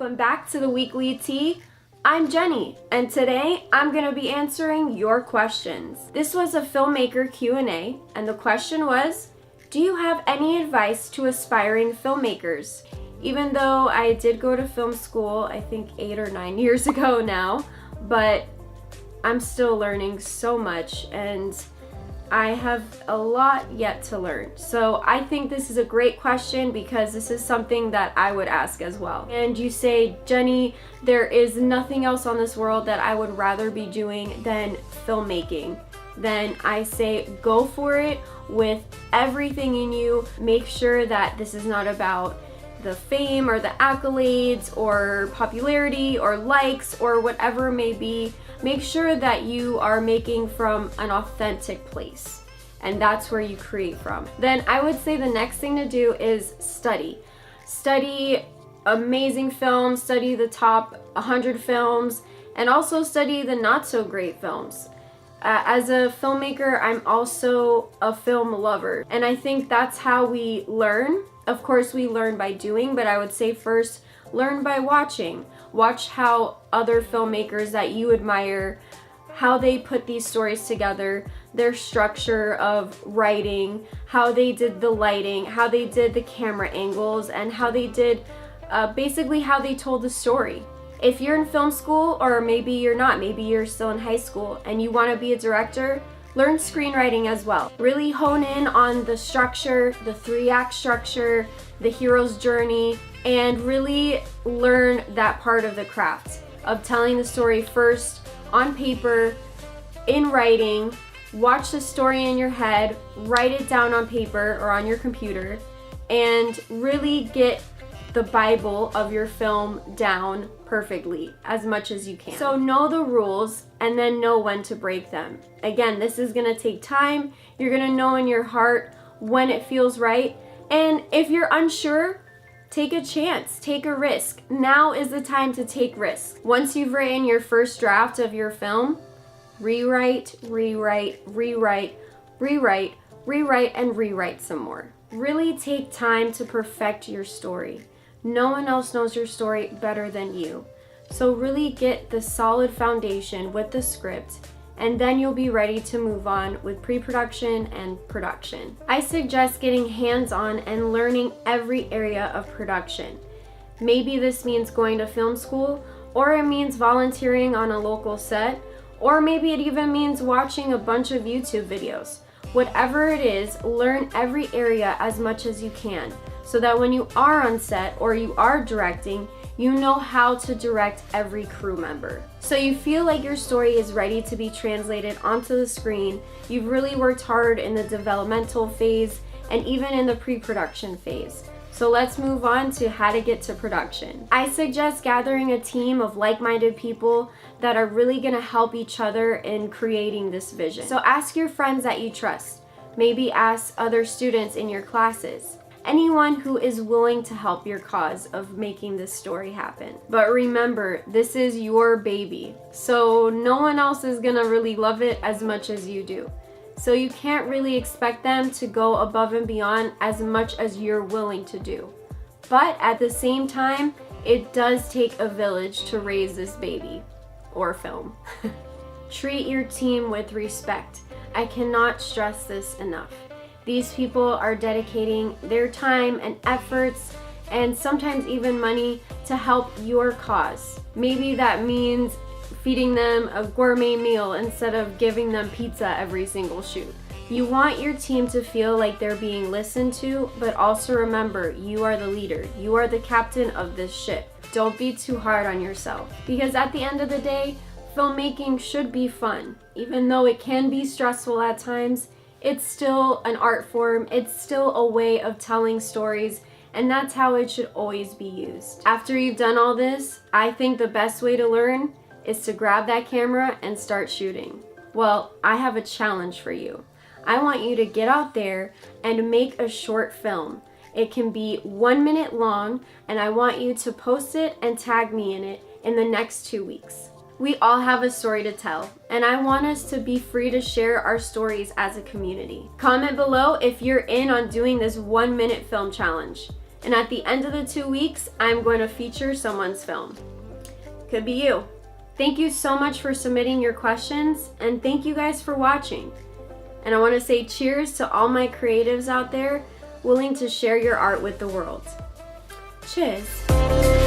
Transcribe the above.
welcome back to the Weekly Tea. I'm Jenny, and today I'm going to be answering your questions. This was a filmmaker Q&A, and the question was, do you have any advice to aspiring filmmakers? Even though I did go to film school, I think 8 or 9 years ago now, but I'm still learning so much, and I have a lot yet to learn. So I think this is a great question because this is something that I would ask as well. And you say, Jenny, there is nothing else on this world that I would rather be doing than filmmaking. Then I say, go for it with everything in you. Make sure that this is not about the fame or the accolades or popularity or likes or whatever it may be. Make sure that you are making from an authentic place, and that's where you create from. Then I would say the next thing to do is study. Study amazing films, study the top 100 films, and also study the not so great films. As a filmmaker, I'm also a film lover, and I think that's how we learn. Of course, we learn by doing, but I would say first, learn by watching. Watch how other filmmakers that you admire, how they put these stories together, their structure of writing, how they did the lighting, how they did the camera angles, and how they did, basically how they told the story. If you're in film school, or maybe you're not, maybe you're still in high school and you want to be a director, learn screenwriting as well. Really hone in on the structure, the 3-act structure, the hero's journey, and really learn that part of the craft of telling the story first on paper, in writing. Watch the story in your head, write it down on paper or on your computer, and really get the Bible of your film down perfectly as much as you can. So know the rules and then know when to break them. Again, this is gonna take time. You're gonna know in your heart when it feels right. And if you're unsure, take a chance, take a risk. Now is the time to take risks. Once you've written your first draft of your film, rewrite, rewrite, rewrite, rewrite, rewrite, and rewrite some more. Really take time to perfect your story. No one else knows your story better than you. So really get the solid foundation with the script, and then you'll be ready to move on with pre-production and production. I suggest getting hands-on and learning every area of production. Maybe this means going to film school, or it means volunteering on a local set, or maybe it even means watching a bunch of YouTube videos. Whatever it is, learn every area as much as you can, so that when you are on set or you are directing, you know how to direct every crew member. So you feel like your story is ready to be translated onto the screen. You've really worked hard in the developmental phase and even in the pre-production phase. So let's move on to how to get to production. I suggest gathering a team of like-minded people that are really gonna help each other in creating this vision. So ask your friends that you trust. Maybe ask other students in your classes. Anyone who is willing to help your cause of making this story happen. But remember, this is your baby, so no one else is gonna really love it as much as you do. So you can't really expect them to go above and beyond as much as you're willing to do. But at the same time, it does take a village to raise this baby, or film. Treat your team with respect. I cannot stress this enough. These people are dedicating their time and efforts and sometimes even money to help your cause. Maybe that means feeding them a gourmet meal instead of giving them pizza every single shoot. You want your team to feel like they're being listened to, but also remember, you are the leader. You are the captain of this ship. Don't be too hard on yourself, because at the end of the day, filmmaking should be fun. Even though it can be stressful at times, it's still an art form, it's still a way of telling stories, and that's how it should always be used. After you've done all this, I think the best way to learn is to grab that camera and start shooting. Well, I have a challenge for you. I want you to get out there and make a short film. It can be 1 minute long, and I want you to post it and tag me in it in the next 2 weeks. We all have a story to tell, and I want us to be free to share our stories as a community. Comment below if you're in on doing this 1 minute film challenge. And at the end of the 2 weeks, I'm going to feature someone's film. Could be you. Thank you so much for submitting your questions, and thank you guys for watching. And I want to say cheers to all my creatives out there willing to share your art with the world. Cheers.